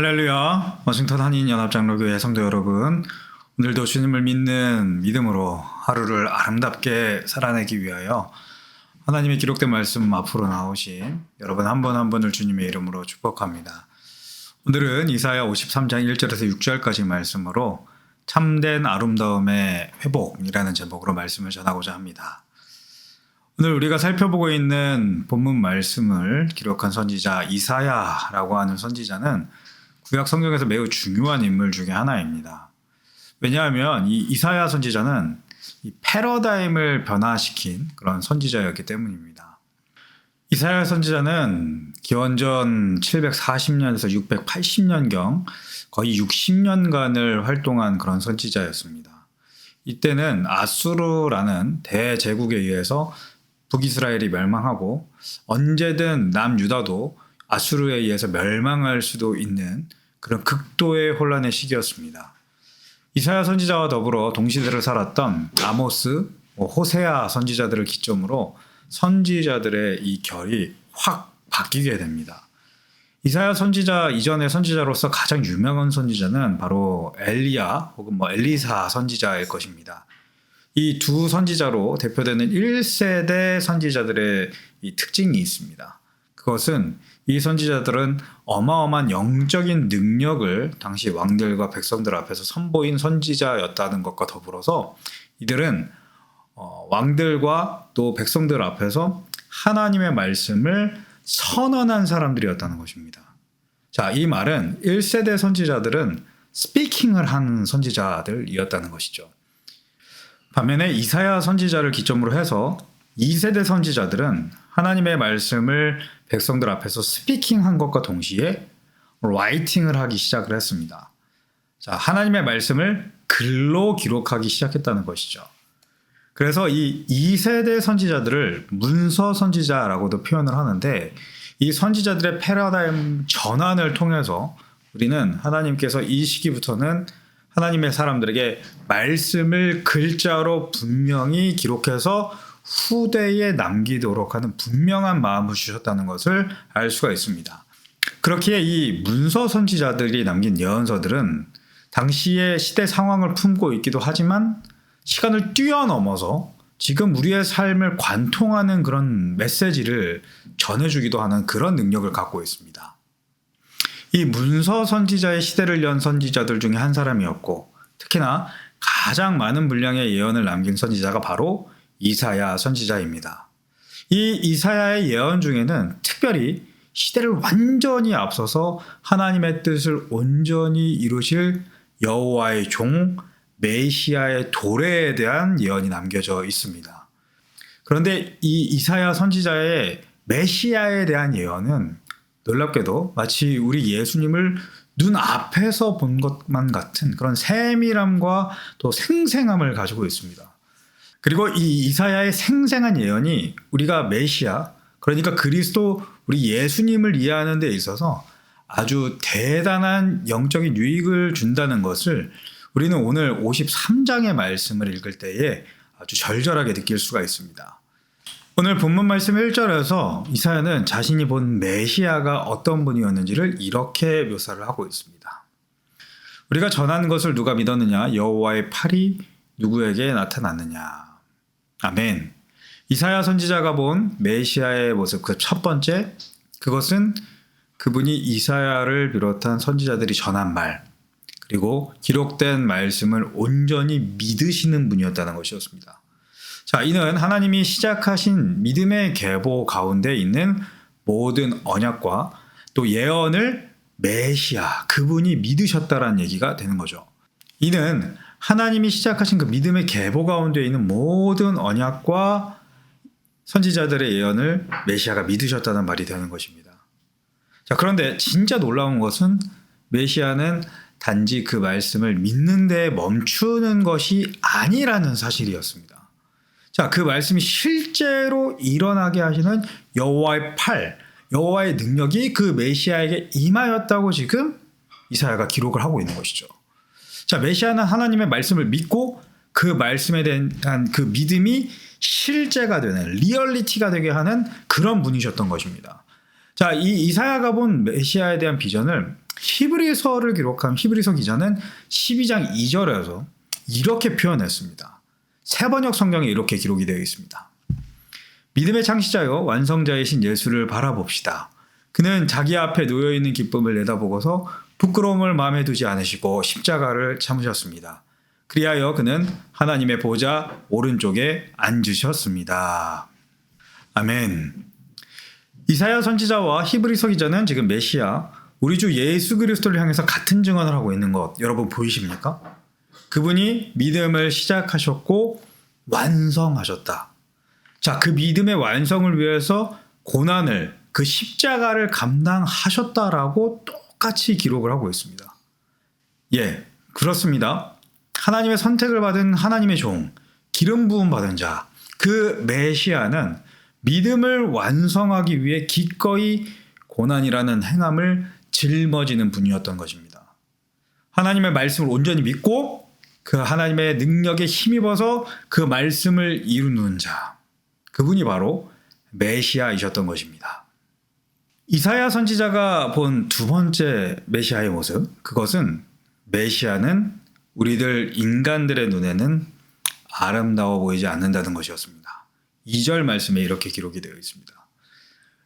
할렐루야, 워싱턴 한인연합장로교회 성도 여러분, 오늘도 주님을 믿는 믿음으로 하루를 아름답게 살아내기 위하여 하나님의 기록된 말씀 앞으로 나오신 여러분 한 분 한 분을 주님의 이름으로 축복합니다. 오늘은 이사야 53장 1절에서 6절까지 말씀으로 참된 아름다움의 회복이라는 제목으로 말씀을 전하고자 합니다. 오늘 우리가 살펴보고 있는 본문 말씀을 기록한 선지자 이사야라고 하는 선지자는 구약 성경에서 매우 중요한 인물 중에 하나입니다. 왜냐하면 이 이사야 선지자는 이 패러다임을 변화시킨 그런 선지자였기 때문입니다. 이사야 선지자는 기원전 740년에서 680년경 거의 60년간을 활동한 그런 선지자였습니다. 이때는 아수르라는 대제국에 의해서 북이스라엘이 멸망하고 언제든 남유다도 아수르에 의해서 멸망할 수도 있는 그런 극도의 혼란의 시기였습니다. 이사야 선지자와 더불어 동시대를 살았던 아모스, 호세아 선지자들을 기점으로 선지자들의 이 결이 확 바뀌게 됩니다. 이사야 선지자 이전의 선지자로서 가장 유명한 선지자는 바로 엘리야 혹은 엘리사 선지자일 것입니다. 이 두 선지자로 대표되는 1세대 선지자들의 이 특징이 있습니다. 그것은 이 선지자들은 어마어마한 영적인 능력을 당시 왕들과 백성들 앞에서 선보인 선지자였다는 것과 더불어서 이들은 왕들과 또 백성들 앞에서 하나님의 말씀을 선언한 사람들이었다는 것입니다. 자, 이 말은 1세대 선지자들은 스피킹을 하는 선지자들이었다는 것이죠. 반면에 이사야 선지자를 기점으로 해서 2세대 선지자들은 하나님의 말씀을 백성들 앞에서 스피킹한 것과 동시에 라이팅을 하기 시작을 했습니다. 자, 하나님의 말씀을 글로 기록하기 시작했다는 것이죠. 그래서 이 2세대 선지자들을 문서 선지자라고도 표현을 하는데 이 선지자들의 패러다임 전환을 통해서 우리는 하나님께서 이 시기부터는 하나님의 사람들에게 말씀을 글자로 분명히 기록해서 후대에 남기도록 하는 분명한 마음을 주셨다는 것을 알 수가 있습니다. 그렇기에 이 문서 선지자들이 남긴 예언서들은 당시의 시대 상황을 품고 있기도 하지만 시간을 뛰어넘어서 지금 우리의 삶을 관통하는 그런 메시지를 전해주기도 하는 그런 능력을 갖고 있습니다. 이 문서 선지자의 시대를 연 선지자들 중에 한 사람이었고 특히나 가장 많은 분량의 예언을 남긴 선지자가 바로 이사야 선지자입니다. 이 이사야의 예언 중에는 특별히 시대를 완전히 앞서서 하나님의 뜻을 온전히 이루실 여호와의 종 메시아의 도래에 대한 예언이 남겨져 있습니다. 그런데 이 이사야 선지자의 메시아에 대한 예언은 놀랍게도 마치 우리 예수님을 눈앞에서 본 것만 같은 그런 세밀함과 또 생생함을 가지고 있습니다. 그리고 이 이사야의 생생한 예언이 우리가 메시아, 그러니까 그리스도 우리 예수님을 이해하는 데 있어서 아주 대단한 영적인 유익을 준다는 것을 우리는 오늘 53장의 말씀을 읽을 때에 아주 절절하게 느낄 수가 있습니다. 오늘 본문 말씀 1절에서 이사야는 자신이 본 메시아가 어떤 분이었는지를 이렇게 묘사를 하고 있습니다. 우리가 전한 것을 누가 믿었느냐? 여호와의 팔이 누구에게 나타났느냐? 아멘. 이사야 선지자가 본 메시아의 모습 그 첫 번째, 그것은 그분이 이사야를 비롯한 선지자들이 전한 말, 그리고 기록된 말씀을 온전히 믿으시는 분이었다는 것이었습니다. 자, 이는 하나님이 시작하신 믿음의 계보 가운데 있는 모든 언약과 또 예언을 메시아, 그분이 믿으셨다라는 얘기가 되는 거죠. 이는 하나님이 시작하신 그 믿음의 계보 가운데 있는 모든 언약과 선지자들의 예언을 메시아가 믿으셨다는 말이 되는 것입니다. 자, 그런데 진짜 놀라운 것은 메시아는 단지 그 말씀을 믿는 데 멈추는 것이 아니라는 사실이었습니다. 자, 그 말씀이 실제로 일어나게 하시는 여호와의 팔, 여호와의 능력이 그 메시아에게 임하였다고 지금 이사야가 기록을 하고 있는 것이죠. 자, 메시아는 하나님의 말씀을 믿고 그 말씀에 대한 그 믿음이 실제가 되는, 리얼리티가 되게 하는 그런 분이셨던 것입니다. 자, 이 이사야가 본 메시아에 대한 비전을 히브리서를 기록한 히브리서 기자는 12장 2절에서 이렇게 표현했습니다. 세번역 성경에 이렇게 기록이 되어 있습니다. 믿음의 창시자요 완성자이신 예수를 바라봅시다. 그는 자기 앞에 놓여있는 기쁨을 내다보고서 부끄러움을 마음에 두지 않으시고 십자가를 참으셨습니다. 그리하여 그는 하나님의 보좌 오른쪽에 앉으셨습니다. 아멘. 이사야 선지자와 히브리서 기자는 지금 메시아 우리 주 예수 그리스도를 향해서 같은 증언을 하고 있는 것 여러분 보이십니까? 그분이 믿음을 시작하셨고 완성하셨다. 자, 그 믿음의 완성을 위해서 고난을 그 십자가를 감당하셨다라고 똑같이 기록을 하고 있습니다. 예, 그렇습니다. 하나님의 선택을 받은 하나님의 종, 기름 부음 받은 자, 그 메시아는 믿음을 완성하기 위해 기꺼이 고난이라는 행함을 짊어지는 분이었던 것입니다. 하나님의 말씀을 온전히 믿고 그 하나님의 능력에 힘입어서 그 말씀을 이루는 자, 그분이 바로 메시아이셨던 것입니다. 이사야 선지자가 본 두 번째 메시아의 모습, 그것은 메시아는 우리들 인간들의 눈에는 아름다워 보이지 않는다는 것이었습니다. 2절 말씀에 이렇게 기록이 되어 있습니다.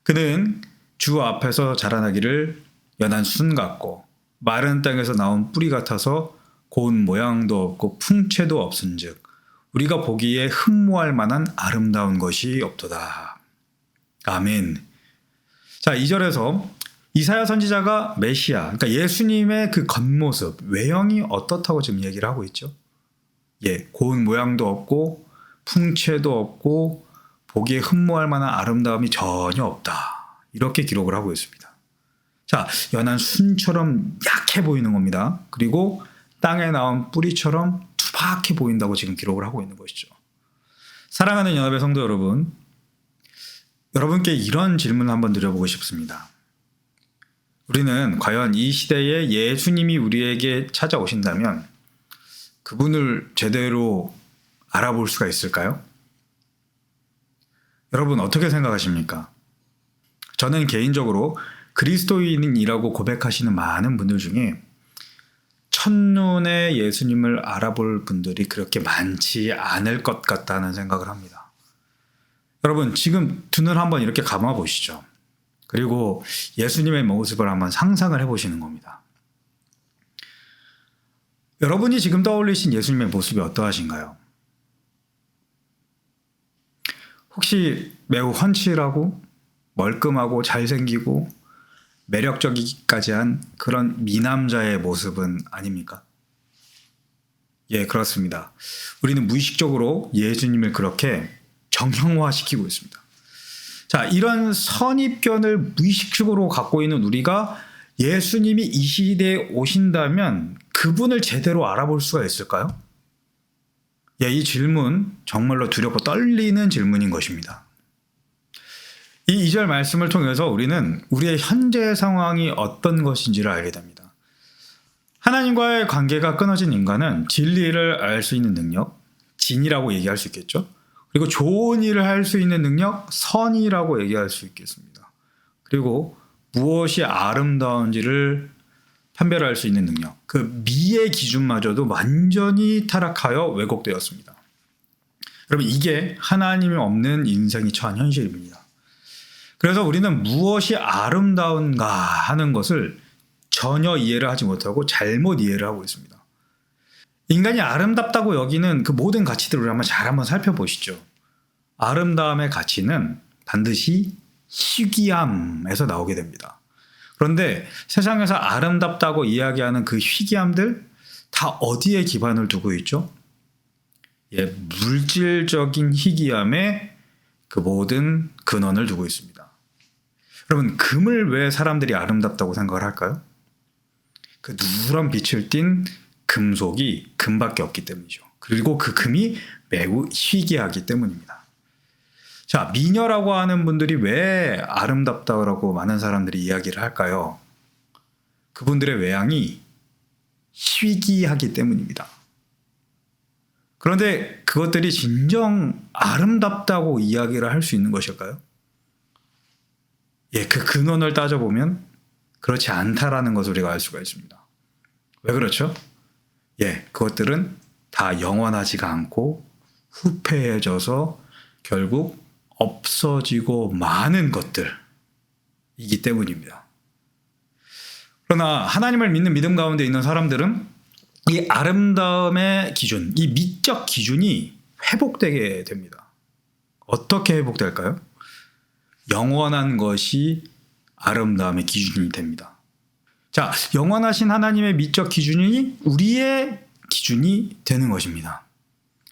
그는 주 앞에서 자라나기를 연한 순 같고 마른 땅에서 나온 뿌리 같아서 고운 모양도 없고 풍채도 없은즉 우리가 보기에 흠모할 만한 아름다운 것이 없도다. 아멘. 자, 2절에서 이사야 선지자가 메시아, 그러니까 예수님의 그 겉모습, 외형이 어떻다고 지금 얘기를 하고 있죠. 예, 고운 모양도 없고 풍채도 없고 보기에 흠모할 만한 아름다움이 전혀 없다. 이렇게 기록을 하고 있습니다. 자, 연한 순처럼 약해 보이는 겁니다. 그리고 땅에 나온 뿌리처럼 투박해 보인다고 지금 기록을 하고 있는 것이죠. 사랑하는 연합의 성도 여러분, 여러분께 이런 질문을 한번 드려보고 싶습니다. 우리는 과연 이 시대에 예수님이 우리에게 찾아오신다면 그분을 제대로 알아볼 수가 있을까요? 여러분 어떻게 생각하십니까? 저는 개인적으로 그리스도인이라고 고백하시는 많은 분들 중에 첫눈에 예수님을 알아볼 분들이 그렇게 많지 않을 것 같다는 생각을 합니다. 여러분 지금 두 눈 한번 이렇게 감아 보시죠. 그리고 예수님의 모습을 한번 상상을 해보시는 겁니다. 여러분이 지금 떠올리신 예수님의 모습이 어떠하신가요? 혹시 매우 훤칠하고 멀끔하고 잘생기고 매력적이기까지 한 그런 미남자의 모습은 아닙니까? 예, 그렇습니다. 우리는 무의식적으로 예수님을 그렇게 정형화시키고 있습니다. 자, 이런 선입견을 무의식적으로 갖고 있는 우리가 예수님이 이 시대에 오신다면 그분을 제대로 알아볼 수가 있을까요? 예, 이 질문 정말로 두렵고 떨리는 질문인 것입니다. 이 2절 말씀을 통해서 우리는 우리의 현재 상황이 어떤 것인지를 알게 됩니다. 하나님과의 관계가 끊어진 인간은 진리를 알 수 있는 능력, 진이라고 얘기할 수 있겠죠. 그리고 좋은 일을 할 수 있는 능력, 선이라고 얘기할 수 있겠습니다. 그리고 무엇이 아름다운지를 판별할 수 있는 능력, 그 미의 기준마저도 완전히 타락하여 왜곡되었습니다. 여러분 이게 하나님이 없는 인생이 처한 현실입니다. 그래서 우리는 무엇이 아름다운가 하는 것을 전혀 이해를 하지 못하고 잘못 이해를 하고 있습니다. 인간이 아름답다고 여기는 그 모든 가치들을 한번 살펴보시죠. 아름다움의 가치는 반드시 희귀함에서 나오게 됩니다. 그런데 세상에서 아름답다고 이야기하는 그 희귀함들 다 어디에 기반을 두고 있죠? 예, 물질적인 희귀함에 그 모든 근원을 두고 있습니다. 여러분, 금을 왜 사람들이 아름답다고 생각을 할까요? 그 누런 빛을 띤 금속이 금밖에 없기 때문이죠. 그리고 그 금이 매우 희귀하기 때문입니다. 자, 미녀라고 하는 분들이 왜 아름답다고 많은 사람들이 이야기를 할까요? 그분들의 외양이 희귀하기 때문입니다. 그런데 그것들이 진정 아름답다고 이야기를 할 수 있는 것일까요? 예, 그 근원을 따져보면 그렇지 않다라는 것을 우리가 알 수가 있습니다. 왜 그렇죠? 그것들은 다 영원하지가 않고 후패해져서 결국 없어지고 마는 것들이기 때문입니다. 그러나 하나님을 믿는 믿음 가운데 있는 사람들은 이 아름다움의 기준, 이 미적 기준이 회복되게 됩니다. 어떻게 회복될까요? 영원한 것이 아름다움의 기준이 됩니다. 자, 영원하신 하나님의 미적 기준이 우리의 기준이 되는 것입니다.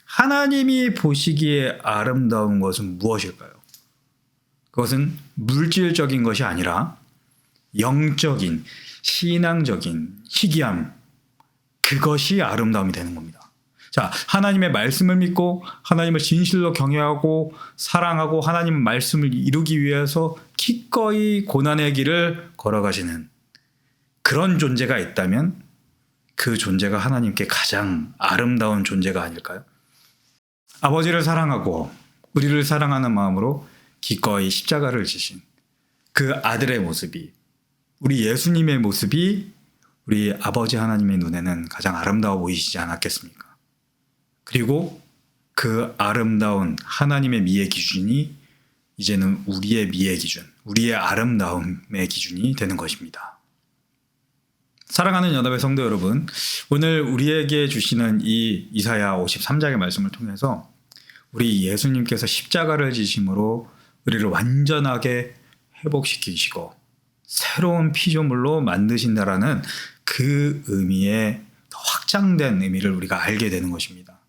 하나님이 보시기에 아름다운 것은 무엇일까요? 그것은 물질적인 것이 아니라 영적인, 신앙적인 희귀함, 그것이 아름다움이 되는 겁니다. 자, 하나님의 말씀을 믿고 하나님을 진실로 경외하고 사랑하고 하나님의 말씀을 이루기 위해서 기꺼이 고난의 길을 걸어가시는 그런 존재가 있다면 그 존재가 하나님께 가장 아름다운 존재가 아닐까요? 아버지를 사랑하고 우리를 사랑하는 마음으로 기꺼이 십자가를 지신 그 아들의 모습이, 우리 예수님의 모습이 우리 아버지 하나님의 눈에는 가장 아름다워 보이시지 않았겠습니까? 그리고 그 아름다운 하나님의 미의 기준이 이제는 우리의 미의 기준, 우리의 아름다움의 기준이 되는 것입니다. 사랑하는 연합의 성도 여러분, 오늘 우리에게 주시는 이 이사야 53장의 말씀을 통해서 우리 예수님께서 십자가를 지심으로 우리를 완전하게 회복시키시고 새로운 피조물로 만드신다라는 그 의미의 더 확장된 의미를 우리가 알게 되는 것입니다.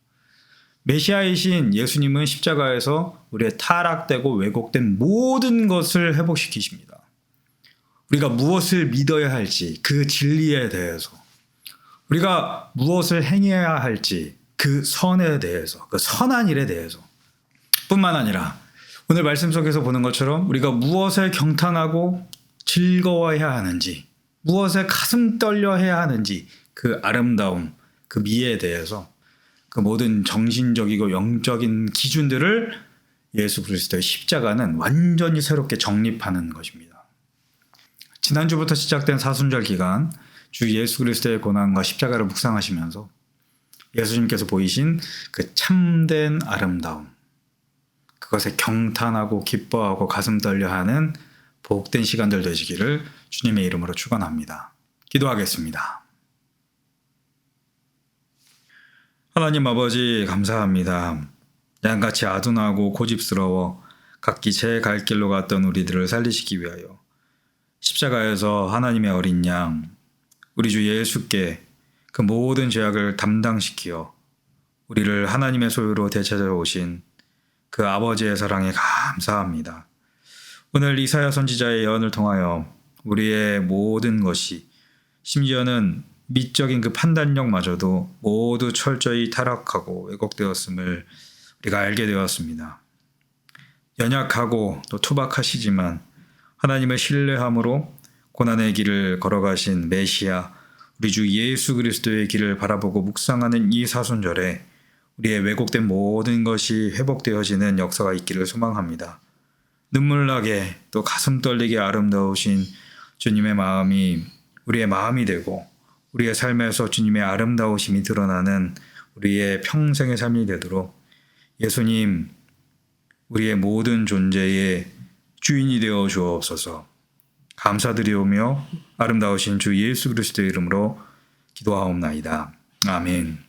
메시아이신 예수님은 십자가에서 우리의 타락되고 왜곡된 모든 것을 회복시키십니다. 우리가 무엇을 믿어야 할지 그 진리에 대해서, 우리가 무엇을 행해야 할지 그 선에 대해서, 그 선한 일에 대해서 뿐만 아니라 오늘 말씀 속에서 보는 것처럼 우리가 무엇을 경탄하고 즐거워해야 하는지, 무엇에 가슴 떨려 해야 하는지 그 아름다움, 그 미에 대해서 그 모든 정신적이고 영적인 기준들을 예수 그리스도의 십자가는 완전히 새롭게 정립하는 것입니다. 지난주부터 시작된 사순절 기간 주 예수 그리스도의 고난과 십자가를 묵상하시면서 예수님께서 보이신 그 참된 아름다움, 그것에 경탄하고 기뻐하고 가슴 떨려하는 복된 시간들 되시기를 주님의 이름으로 축원합니다. 기도하겠습니다. 하나님 아버지 감사합니다. 양같이 아둔하고 고집스러워 각기 제 갈 길로 갔던 우리들을 살리시기 위하여 십자가에서 하나님의 어린 양 우리 주 예수께 그 모든 죄악을 담당시키어 우리를 하나님의 소유로 되찾아오신 그 아버지의 사랑에 감사합니다. 오늘 이사야 선지자의 예언을 통하여 우리의 모든 것이, 심지어는 미적인 그 판단력마저도 모두 철저히 타락하고 왜곡되었음을 우리가 알게 되었습니다. 연약하고 또 투박하시지만 하나님을 신뢰함으로 고난의 길을 걸어가신 메시아 우리 주 예수 그리스도의 길을 바라보고 묵상하는 이 사순절에 우리의 왜곡된 모든 것이 회복되어지는 역사가 있기를 소망합니다. 눈물나게 또 가슴 떨리게 아름다우신 주님의 마음이 우리의 마음이 되고 우리의 삶에서 주님의 아름다우심이 드러나는 우리의 평생의 삶이 되도록 예수님 우리의 모든 존재의 주인이 되어 주옵소서. 감사드리오며 아름다우신 주 예수 그리스도의 이름으로 기도하옵나이다. 아멘.